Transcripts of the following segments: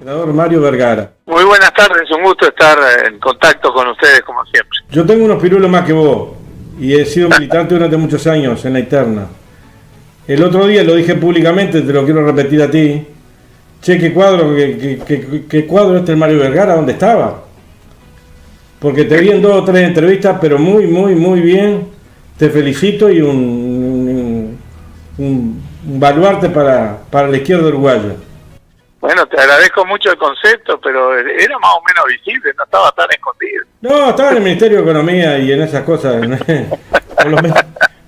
Senador Mario Vergara. Muy buenas tardes, un gusto estar en contacto con ustedes como siempre. Yo tengo unos pirulos más que vos y he sido militante durante muchos años en la interna. El otro día lo dije públicamente, te lo quiero repetir a ti. Che, qué cuadro, qué cuadro este Mario Vergara, ¿dónde estaba? Porque te vi en 2 o 3 entrevistas, pero muy bien. Te felicito y un baluarte para la izquierda uruguaya. Bueno, te agradezco mucho el concepto, pero era más o menos visible, no estaba tan escondido. No, estaba en el Ministerio de Economía y en esas cosas.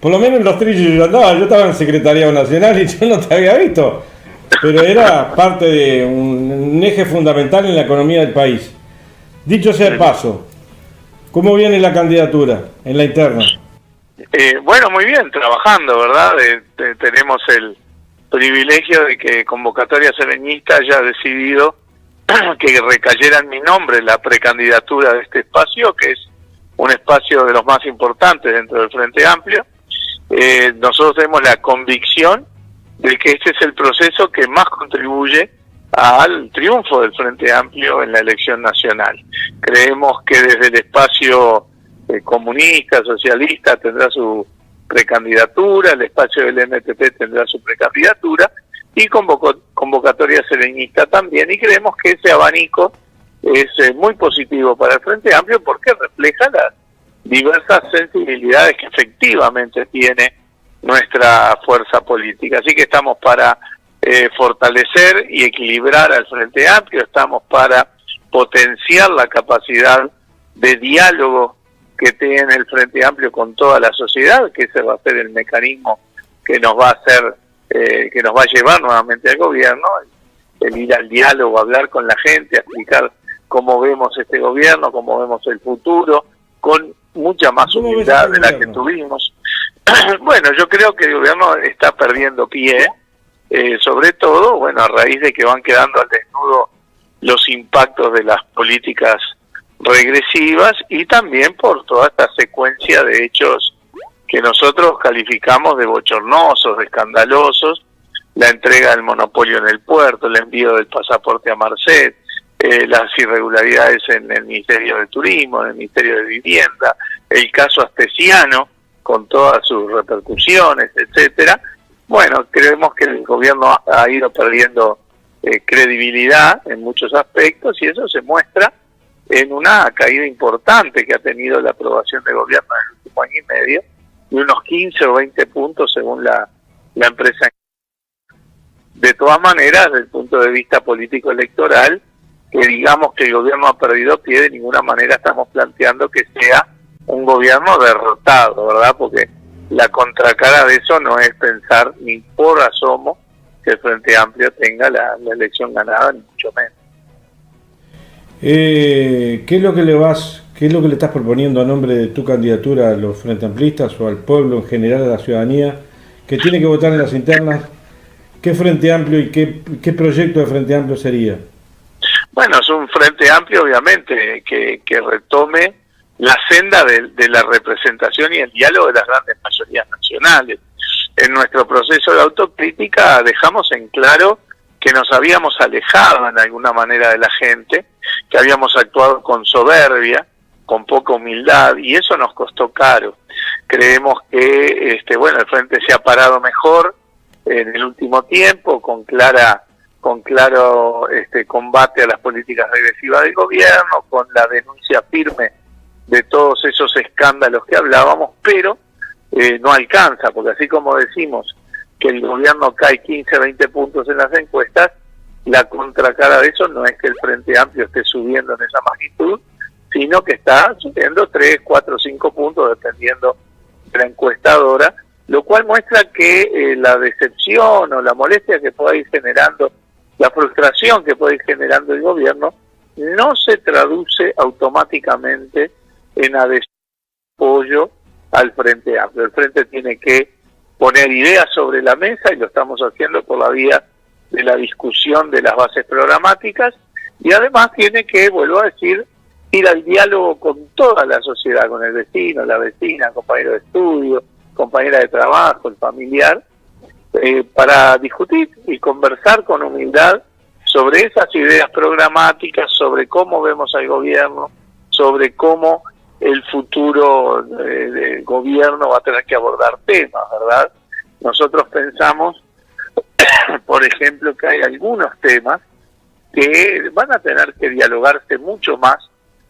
Por lo menos en los trillos yo andaba, yo estaba en Secretariado Nacional y yo no te había visto. Pero era parte de un eje fundamental en la economía del país. Dicho sea de paso, ¿cómo viene la candidatura en la interna? Bueno, muy bien, trabajando, ¿verdad? Tenemos el privilegio de que Convocatoria Sereñista haya decidido que recayera en mi nombre la precandidatura de este espacio, que es un espacio de los más importantes dentro del Frente Amplio. Nosotros tenemos la convicción de que este es el proceso que más contribuye al triunfo del Frente Amplio en la elección nacional. Creemos que desde el espacio comunista, socialista, tendrá su precandidatura, el espacio del MPP tendrá su precandidatura y Convocatoria Sereñista también, y creemos que ese abanico es muy positivo para el Frente Amplio porque refleja las diversas sensibilidades que efectivamente tiene nuestra fuerza política. Así que estamos para fortalecer y equilibrar al Frente Amplio, estamos para potenciar la capacidad de diálogo que tiene el Frente Amplio con toda la sociedad, que ese va a ser el mecanismo que nos va a hacer, que nos va a llevar nuevamente al gobierno, el ir al diálogo, hablar con la gente, explicar cómo vemos este gobierno, cómo vemos el futuro, con mucha más humildad de la que tuvimos. Bueno, yo creo que el gobierno está perdiendo pie, sobre todo, bueno, a raíz de que van quedando al desnudo los impactos de las políticas regresivas y también por toda esta secuencia de hechos que nosotros calificamos de bochornosos, de escandalosos, la entrega del monopolio en el puerto, el envío del pasaporte a Marcet, las irregularidades en el Ministerio de Turismo, en el Ministerio de Vivienda, el caso Astesiano, con todas sus repercusiones, etcétera. Bueno, creemos que el gobierno ha ido perdiendo credibilidad en muchos aspectos y eso se muestra en una caída importante que ha tenido la aprobación del gobierno en el último año y medio, de unos 15 o 20 puntos según la empresa. De todas maneras, desde el punto de vista político-electoral, que digamos que el gobierno ha perdido pie, de ninguna manera estamos planteando que sea un gobierno derrotado, ¿verdad? Porque la contracara de eso no es pensar ni por asomo que el Frente Amplio tenga la elección ganada, ni mucho menos. ¿Qué es lo que le estás proponiendo a nombre de tu candidatura a los Frente Amplistas o al pueblo en general, a la ciudadanía, que tiene que votar en las internas? ¿Qué Frente Amplio y qué proyecto de Frente Amplio sería? Bueno, es un Frente Amplio, obviamente, que retome la senda de la representación y el diálogo de las grandes mayorías nacionales. En nuestro proceso de autocrítica dejamos en claro que nos habíamos alejado en alguna manera de la gente, que habíamos actuado con soberbia, con poca humildad, y eso nos costó caro. Creemos que el Frente se ha parado mejor en el último tiempo, con claro combate a las políticas regresivas del gobierno, con la denuncia firme de todos esos escándalos que hablábamos, pero no alcanza, porque así como decimos que el gobierno cae 15, 20 puntos en las encuestas, la contracara de eso no es que el Frente Amplio esté subiendo en esa magnitud, sino que está subiendo 3, 4, 5 puntos dependiendo de la encuestadora, lo cual muestra que la decepción o la molestia que pueda ir generando, la frustración que puede ir generando el gobierno, no se traduce automáticamente en apoyo al Frente Amplio. El Frente tiene que poner ideas sobre la mesa y lo estamos haciendo por la vía de la discusión de las bases programáticas y además tiene que, vuelvo a decir, ir al diálogo con toda la sociedad, con el vecino, la vecina, compañero de estudio, compañera de trabajo, el familiar, para discutir y conversar con humildad sobre esas ideas programáticas, sobre cómo vemos al gobierno, sobre cómo el futuro del gobierno va a tener que abordar temas, ¿verdad? Nosotros pensamos, por ejemplo, que hay algunos temas que van a tener que dialogarse mucho más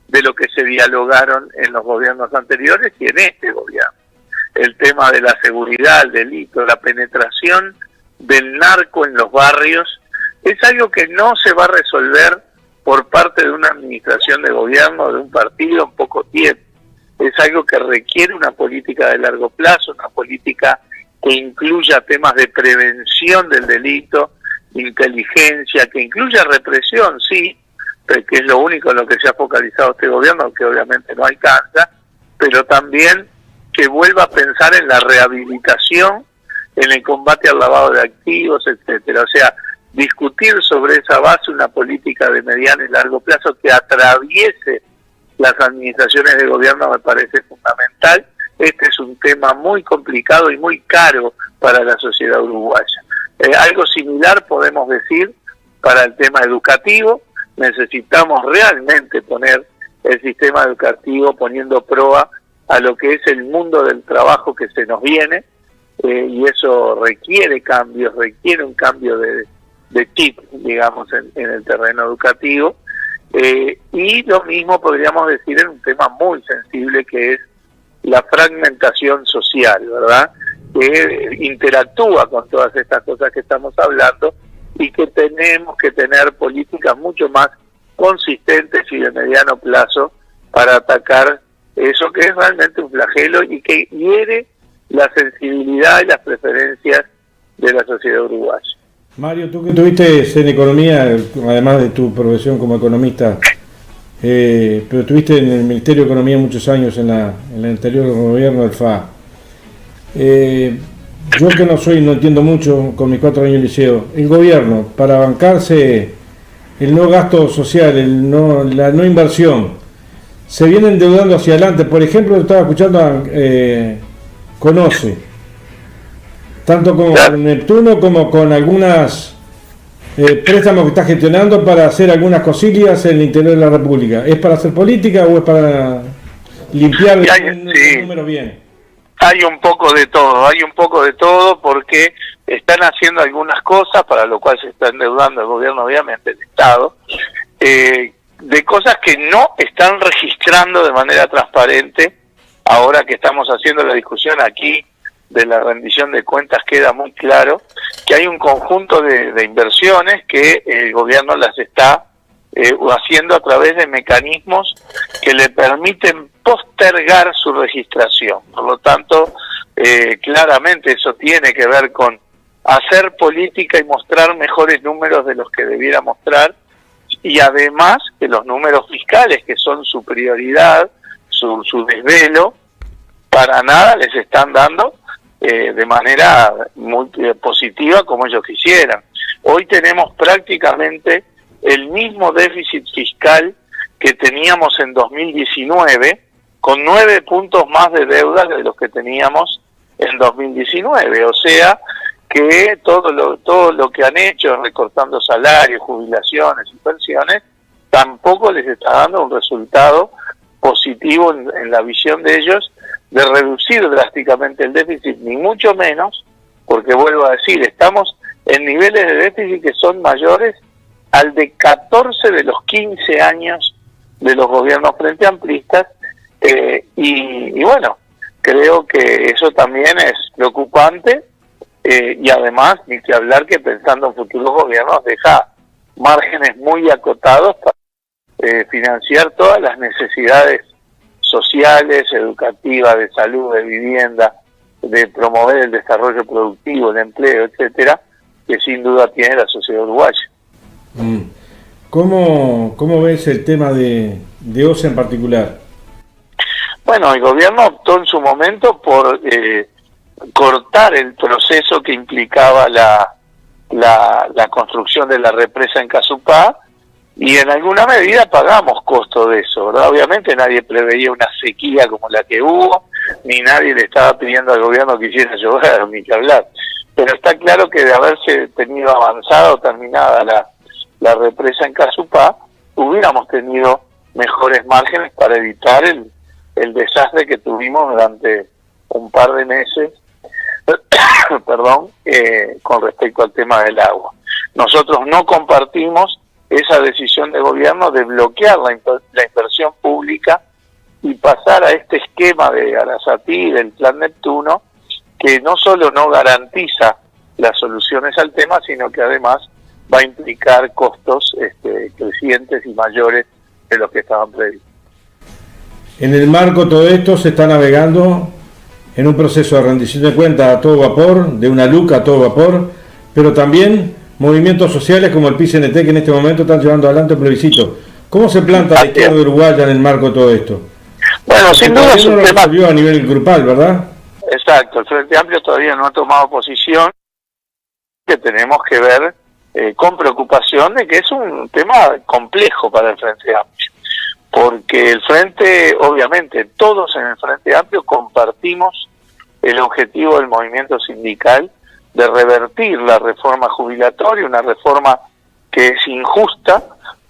de lo que se dialogaron en los gobiernos anteriores y en este gobierno. El tema de la seguridad, el delito, la penetración del narco en los barrios, es algo que no se va a resolver por parte de una administración de gobierno, de un partido en poco tiempo. Es algo que requiere una política de largo plazo, una política que incluya temas de prevención del delito, inteligencia, que incluya represión, sí, que es lo único en lo que se ha focalizado este gobierno, que obviamente no alcanza, pero también que vuelva a pensar en la rehabilitación, en el combate al lavado de activos, etcétera. O sea, discutir sobre esa base una política de mediano y largo plazo que atraviese las administraciones de gobierno me parece fundamental. Este es un tema muy complicado y muy caro para la sociedad uruguaya. Algo similar podemos decir para el tema educativo. Necesitamos realmente poner el sistema educativo poniendo proa a lo que es el mundo del trabajo que se nos viene, y eso requiere cambios, requiere un cambio de chip, digamos, en el terreno educativo, y lo mismo podríamos decir en un tema muy sensible que es la fragmentación social, ¿verdad?, que interactúa con todas estas cosas que estamos hablando y que tenemos que tener políticas mucho más consistentes y de mediano plazo para atacar eso que es realmente un flagelo y que hiere la sensibilidad y las preferencias de la sociedad uruguaya. Mario, tú que estuviste en economía, además de tu profesión como economista, pero estuviste en el Ministerio de Economía muchos años en el anterior gobierno del FA. Yo que no entiendo mucho con mis 4 años de liceo, el gobierno, para bancarse el no gasto social, la no inversión, se viene endeudando hacia adelante. Por ejemplo, estaba escuchando con OCE, tanto con Neptuno como con algunas préstamos que está gestionando para hacer algunas cosillas en el interior de la República. ¿Es para hacer política o es para limpiar el número bien? Hay un poco de todo, porque están haciendo algunas cosas, para lo cual se está endeudando el gobierno, obviamente, el Estado, de cosas que no están registrando de manera transparente. Ahora que estamos haciendo la discusión aquí de la rendición de cuentas, queda muy claro que hay un conjunto de inversiones que el gobierno las está haciendo a través de mecanismos que le permiten postergar su registración. Por lo tanto, claramente eso tiene que ver con hacer política y mostrar mejores números de los que debiera mostrar, y además que los números fiscales, que son su prioridad, su desvelo, para nada les están dando de manera muy positiva como ellos quisieran. Hoy tenemos prácticamente el mismo déficit fiscal que teníamos en 2019, con 9 puntos más de deuda de los que teníamos en 2019. O sea que todo lo que han hecho, recortando salarios, jubilaciones y pensiones, tampoco les está dando un resultado positivo en la visión de ellos de reducir drásticamente el déficit, ni mucho menos, porque vuelvo a decir, estamos en niveles de déficit que son mayores al de 14 de los 15 años de los gobiernos frente amplistas, y bueno, creo que eso también es preocupante, y además, ni que hablar que pensando en futuros gobiernos deja márgenes muy acotados para financiar todas las necesidades sociales, educativas, de salud, de vivienda, de promover el desarrollo productivo, el empleo, etcétera, que sin duda tiene la sociedad uruguaya. ¿Cómo ves el tema de OCE en particular? Bueno, el gobierno optó en su momento por cortar el proceso que implicaba la construcción de la represa en Casupá, y en alguna medida pagamos costo de eso, ¿verdad? Obviamente nadie preveía una sequía como la que hubo, ni nadie le estaba pidiendo al gobierno que hiciera llover, ni que hablar. Pero está claro que de haberse tenido avanzada o terminada la represa en Casupá, hubiéramos tenido mejores márgenes para evitar el desastre que tuvimos durante un par de meses perdón, con respecto al tema del agua. Nosotros no compartimos esa decisión de gobierno de bloquear la inversión pública y pasar a este esquema de Arasatí, del Plan Neptuno, que no solo no garantiza las soluciones al tema, sino que además va a implicar costos crecientes y mayores de los que estaban previstos. En el marco de todo esto se está navegando en un proceso de rendición de cuentas a todo vapor, de una LUC a todo vapor, pero también movimientos sociales como el PICNT que en este momento están llevando adelante el plebiscito. ¿Cómo se planta la izquierda uruguaya en el marco de todo esto? Bueno, sin duda es un tema a nivel grupal, ¿verdad? Exacto, el Frente Amplio todavía no ha tomado posición, que tenemos que ver con preocupación de que es un tema complejo para el Frente Amplio, porque el Frente, obviamente, todos en el Frente Amplio compartimos el objetivo del movimiento sindical de revertir la reforma jubilatoria, una reforma que es injusta,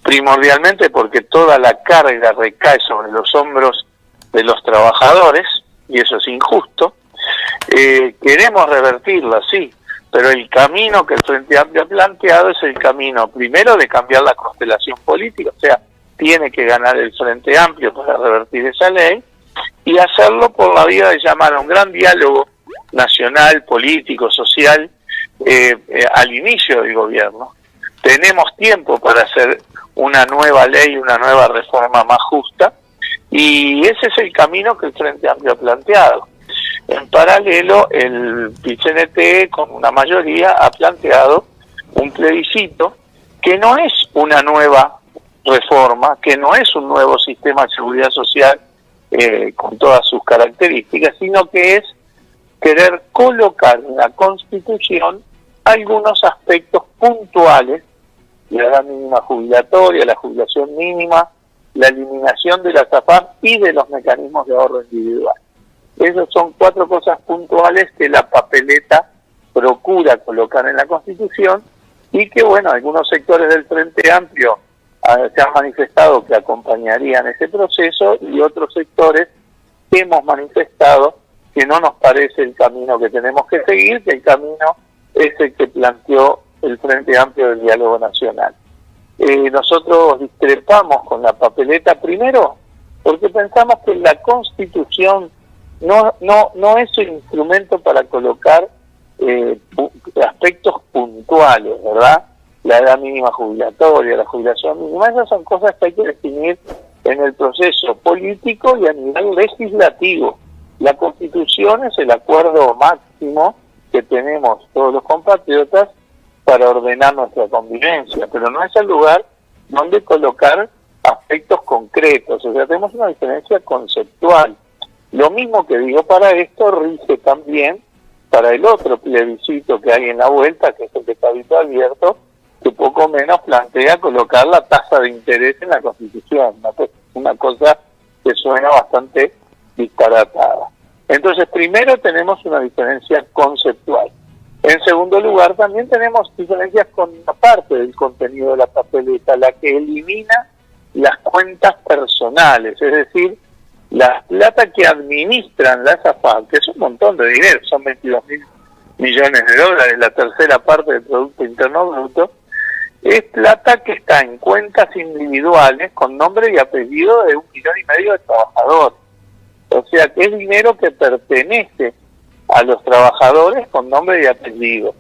primordialmente porque toda la carga recae sobre los hombros de los trabajadores, y eso es injusto. Queremos revertirla, sí, pero el camino que el Frente Amplio ha planteado es el camino, primero, de cambiar la constelación política, o sea, tiene que ganar el Frente Amplio para revertir esa ley, y hacerlo por la vía de llamar a un gran diálogo nacional, político, social, al inicio del gobierno. Tenemos tiempo para hacer una nueva ley, una nueva reforma más justa, y ese es el camino que el Frente Amplio ha planteado. En paralelo, el PICNT, con una mayoría, ha planteado un plebiscito que no es una nueva reforma, que no es un nuevo sistema de seguridad social con todas sus características, sino que es querer colocar en la Constitución algunos aspectos puntuales: la edad mínima jubilatoria, la jubilación mínima, la eliminación de la AFAP y de los mecanismos de ahorro individual. Esas son 4 cosas puntuales que la papeleta procura colocar en la Constitución, y que, bueno, algunos sectores del Frente Amplio se han manifestado que acompañarían ese proceso, y otros sectores hemos manifestado que no nos parece el camino que tenemos que seguir, que el camino es el que planteó el Frente Amplio del Diálogo Nacional. Nosotros discrepamos con la papeleta, primero porque pensamos que la Constitución no es un instrumento para colocar aspectos puntuales, ¿verdad? La edad mínima jubilatoria, la jubilación mínima, esas son cosas que hay que definir en el proceso político y a nivel legislativo. La Constitución es el acuerdo máximo que tenemos todos los compatriotas para ordenar nuestra convivencia, pero no es el lugar donde colocar aspectos concretos, o sea, tenemos una diferencia conceptual. Lo mismo que digo para esto rige también para el otro plebiscito que hay en la vuelta, que es el de Cabildo Abierto, que poco menos plantea colocar la tasa de interés en la Constitución, una cosa que suena bastante disparatada. Entonces, primero tenemos una diferencia conceptual. En segundo lugar, también tenemos diferencias con una parte del contenido de la papeleta, la que elimina las cuentas personales, es decir, la plata que administran las AFAP, que es un montón de dinero, son 22.000 millones de dólares, la tercera parte del Producto Interno Bruto, es plata que está en cuentas individuales con nombre y apellido de 1,5 millones de trabajadores. O sea que es dinero que pertenece a los trabajadores con nombre y apellido.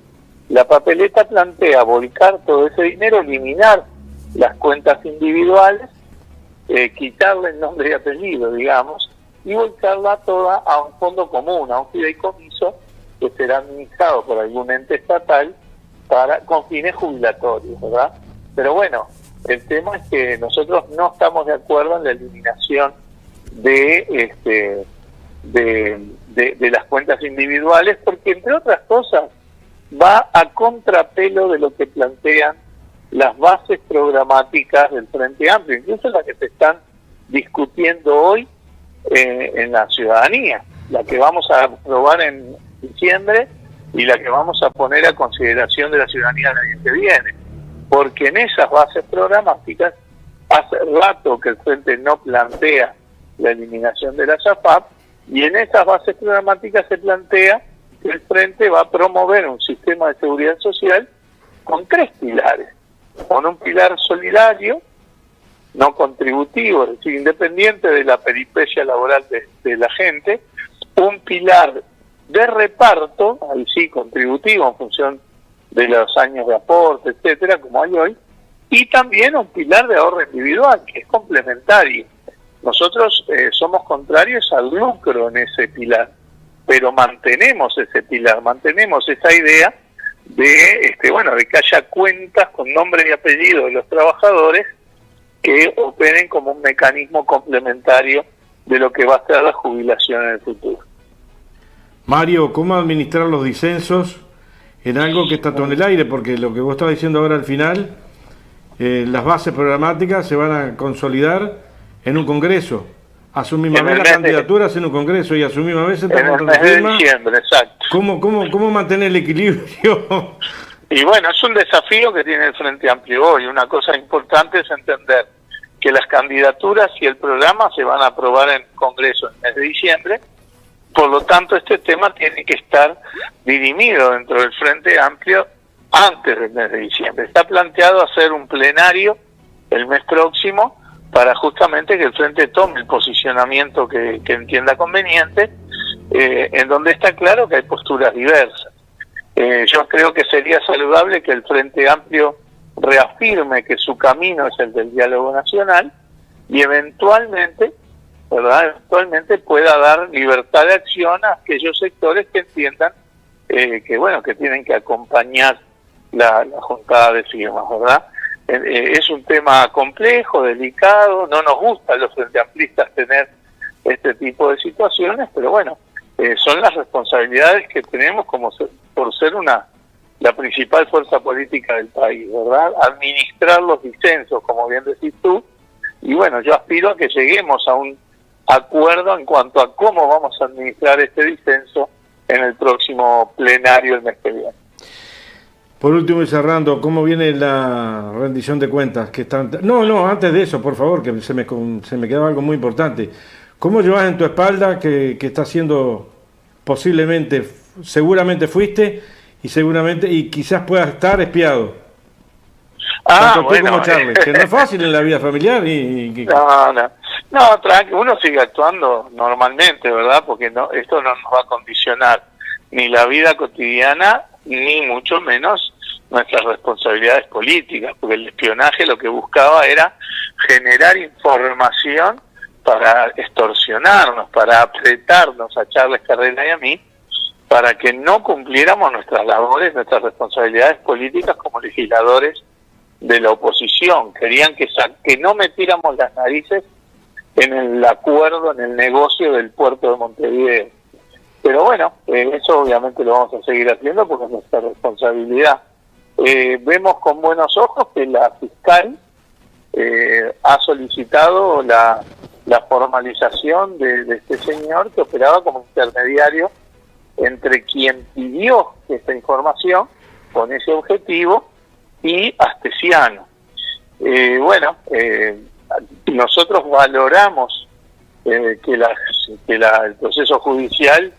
La papeleta plantea volcar todo ese dinero, eliminar las cuentas individuales, quitarle el nombre y apellido, digamos, y volcarla toda a un fondo común, a un fideicomiso que será administrado por algún ente estatal con fines jubilatorios, ¿verdad? Pero bueno, el tema es que nosotros no estamos de acuerdo en la eliminación de las cuentas individuales, porque entre otras cosas va a contrapelo de lo que plantean las bases programáticas del Frente Amplio, incluso las que se están discutiendo hoy en la ciudadanía, la que vamos a aprobar en diciembre y la que vamos a poner a consideración de la ciudadanía el año que viene. porque en esas bases programáticas hace rato que el Frente no plantea la eliminación de la AFAP, y en esas bases programáticas se plantea que el Frente va a promover un sistema de seguridad social con 3 pilares, con un pilar solidario, no contributivo, es decir, independiente de la peripecia laboral de la gente, un pilar de reparto, ahí sí contributivo en función de los años de aporte, etcétera, como hay hoy, y también un pilar de ahorro individual, que es complementario. Nosotros somos contrarios al lucro en ese pilar, pero mantenemos ese pilar, mantenemos esa idea de de que haya cuentas con nombre y apellido de los trabajadores que operen como un mecanismo complementario de lo que va a ser la jubilación en el futuro. Mario, ¿cómo administrar los disensos en algo que está todo en el aire? Porque lo que vos estás diciendo ahora al final, las bases programáticas se van a consolidar en un congreso. A su misma vez las candidaturas en un congreso y a su misma vez en el mes de diciembre, exacto. ¿Cómo mantener el equilibrio? Y bueno, es un desafío que tiene el Frente Amplio hoy. Una cosa importante es entender que las candidaturas y el programa se van a aprobar en Congreso en el mes de diciembre. Por lo tanto, este tema tiene que estar dirimido dentro del Frente Amplio antes del mes de diciembre. Está planteado hacer un plenario el mes próximo para justamente que el Frente tome el posicionamiento que entienda conveniente, en donde está claro que hay posturas diversas. Yo creo que sería saludable que el Frente Amplio reafirme que su camino es el del diálogo nacional y eventualmente pueda dar libertad de acción a aquellos sectores que entiendan que tienen que acompañar la juntada de firmas, ¿verdad? Es un tema complejo, delicado, no nos gusta a los frente amplistas tener este tipo de situaciones, pero bueno, son las responsabilidades que tenemos por ser la principal fuerza política del país, ¿verdad? Administrar los disensos, como bien decís tú, y bueno, yo aspiro a que lleguemos a un acuerdo en cuanto a cómo vamos a administrar este disenso en el próximo plenario el mes que viene. Por último y cerrando, ¿cómo viene la rendición de cuentas? Antes de eso, por favor, que se me quedaba algo muy importante. ¿Cómo llevas en tu espalda que está siendo seguramente fuiste y quizás puedas estar espiado? Tanto tú como Charles, que no es fácil en la vida familiar. No, tranquilo, uno sigue actuando normalmente, ¿verdad? Porque esto no nos va a condicionar ni la vida cotidiana, ni mucho menos nuestras responsabilidades políticas, porque el espionaje lo que buscaba era generar información para extorsionarnos, para apretarnos a Charles Carrera y a mí, para que no cumpliéramos nuestras labores, nuestras responsabilidades políticas como legisladores de la oposición. Querían que no metiéramos las narices en el acuerdo, en el negocio del puerto de Montevideo. Pero bueno, eso obviamente lo vamos a seguir haciendo porque es nuestra responsabilidad. Vemos con buenos ojos que la fiscal ha solicitado la formalización de este señor que operaba como intermediario entre quien pidió esta información con ese objetivo y Astesiano. Nosotros valoramos que el proceso judicial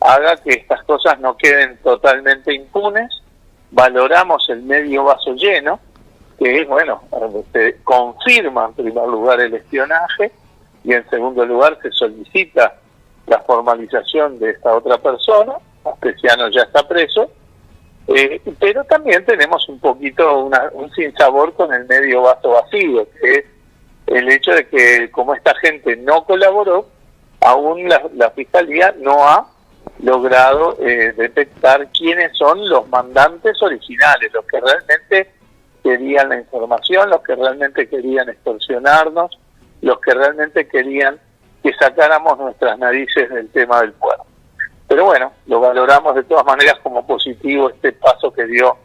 haga que estas cosas no queden totalmente impunes. Valoramos el medio vaso lleno, que es, se confirma en primer lugar el espionaje y en segundo lugar se solicita la formalización de esta otra persona. Astesiano ya está preso, pero también tenemos un poquito un sinsabor con el medio vaso vacío, que es el hecho de que como esta gente no colaboró, aún la Fiscalía no ha logrado detectar quiénes son los mandantes originales, los que realmente querían la información, los que realmente querían extorsionarnos, los que realmente querían que sacáramos nuestras narices del tema del puerto. Pero bueno, lo valoramos de todas maneras como positivo este paso que dio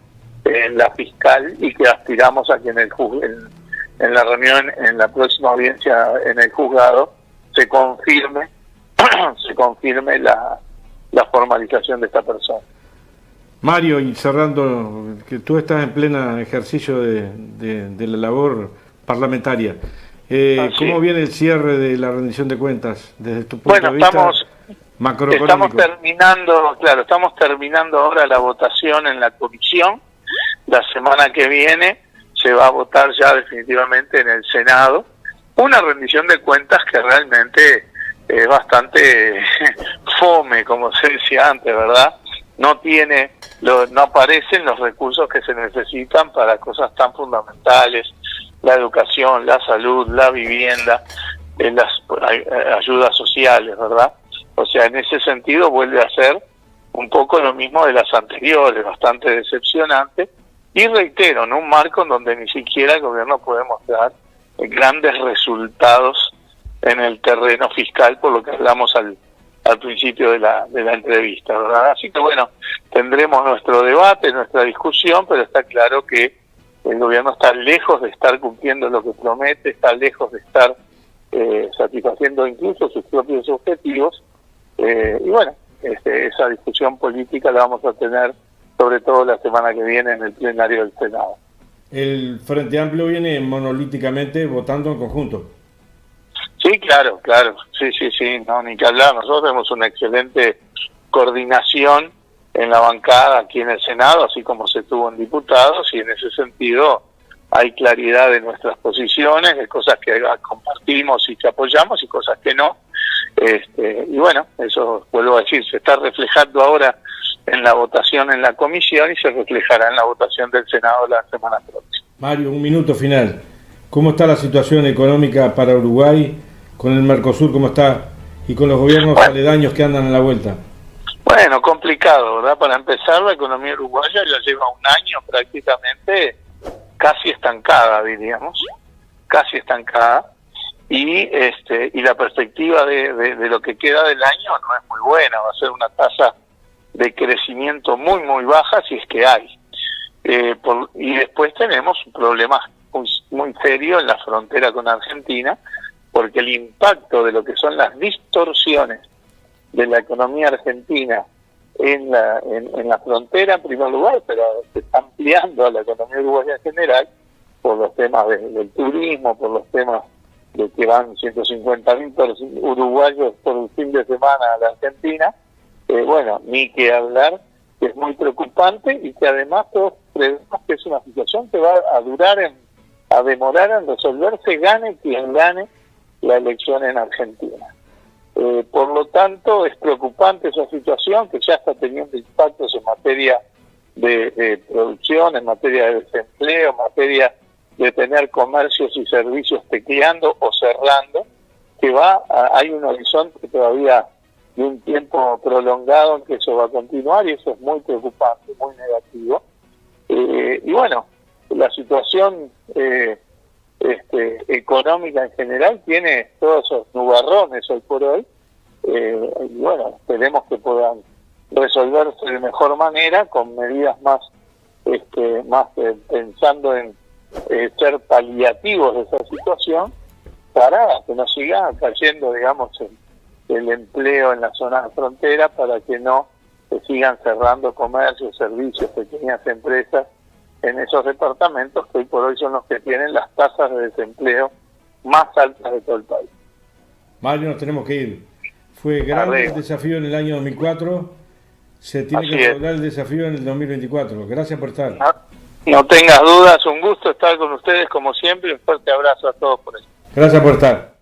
la fiscal y que aspiramos a que en la reunión, en la próxima audiencia en el juzgado, se confirme la formalización de esta persona. Mario, y cerrando, que tú estás en plena ejercicio de la labor parlamentaria. ¿Cómo viene el cierre de la rendición de cuentas desde tu punto de vista macroeconómico? Estamos terminando ahora la votación en la comisión. La semana que viene se va a votar ya definitivamente en el Senado una rendición de cuentas que realmente es bastante fome, como se decía antes, ¿verdad? No aparecen los recursos que se necesitan para cosas tan fundamentales: la educación, la salud, la vivienda, las ayudas sociales, ¿verdad? O sea, en ese sentido vuelve a ser un poco lo mismo de las anteriores, bastante decepcionante, y reitero, en un marco en donde ni siquiera el gobierno puede mostrar grandes resultados en el terreno fiscal, por lo que hablamos al principio de la entrevista, ¿verdad? Así que bueno, tendremos nuestro debate, nuestra discusión, pero está claro que el gobierno está lejos de estar cumpliendo lo que promete, está lejos de estar satisfaciendo incluso sus propios objetivos, y bueno, esa discusión política la vamos a tener sobre todo la semana que viene en el plenario del Senado. El Frente Amplio viene monolíticamente votando en conjunto. Sí, claro, sí, no, ni que hablar. Nosotros tenemos una excelente coordinación en la bancada aquí en el Senado, así como se tuvo en diputados, y en ese sentido hay claridad de nuestras posiciones, de cosas que compartimos y que apoyamos y cosas que no. Y bueno, eso, vuelvo a decir, se está reflejando ahora en la votación en la comisión y se reflejará en la votación del Senado la semana próxima. Mario, un minuto final. ¿Cómo está la situación económica para Uruguay, con el Mercosur, cómo está, y con los gobiernos aledaños que andan a la vuelta? Bueno, complicado, ¿verdad? Para empezar, la economía uruguaya ya lleva un año prácticamente casi estancada, diríamos, y la perspectiva de lo que queda del año no es muy buena. Va a ser una tasa de crecimiento muy, muy baja, si es que hay. Y después tenemos un problema muy serio en la frontera con Argentina, porque el impacto de lo que son las distorsiones de la economía argentina en la frontera, en primer lugar, pero se está ampliando a la economía uruguaya en general, por los temas del turismo, por los temas de que van 150.000 uruguayos por un fin de semana a la Argentina. Bueno, ni que hablar, que es muy preocupante, y que además todos creemos que es una situación que va a demorar en resolverse, gane quien gane la elección en Argentina. Por lo tanto, es preocupante esa situación, que ya está teniendo impactos en materia de producción, en materia de desempleo, en materia de tener comercios y servicios tecleando o cerrando, que hay un horizonte todavía de un tiempo prolongado en que eso va a continuar, y eso es muy preocupante, muy negativo. Y bueno, la situación económica en general tiene todos esos nubarrones hoy por hoy, y bueno, esperemos que puedan resolverse de mejor manera, con medidas más pensando en ser paliativos de esa situación, para que no siga cayendo, digamos, el empleo en la zona de frontera, para que no se sigan cerrando comercios, servicios, pequeñas empresas en esos departamentos que hoy por hoy son los que tienen las tasas de desempleo más altas de todo el país. Mario, nos tenemos que ir. Fue grande el desafío en el año 2004, se tiene que abordar el desafío en el 2024. Gracias por estar. No tengas dudas, un gusto estar con ustedes como siempre, un fuerte abrazo a todos por eso. Gracias por estar.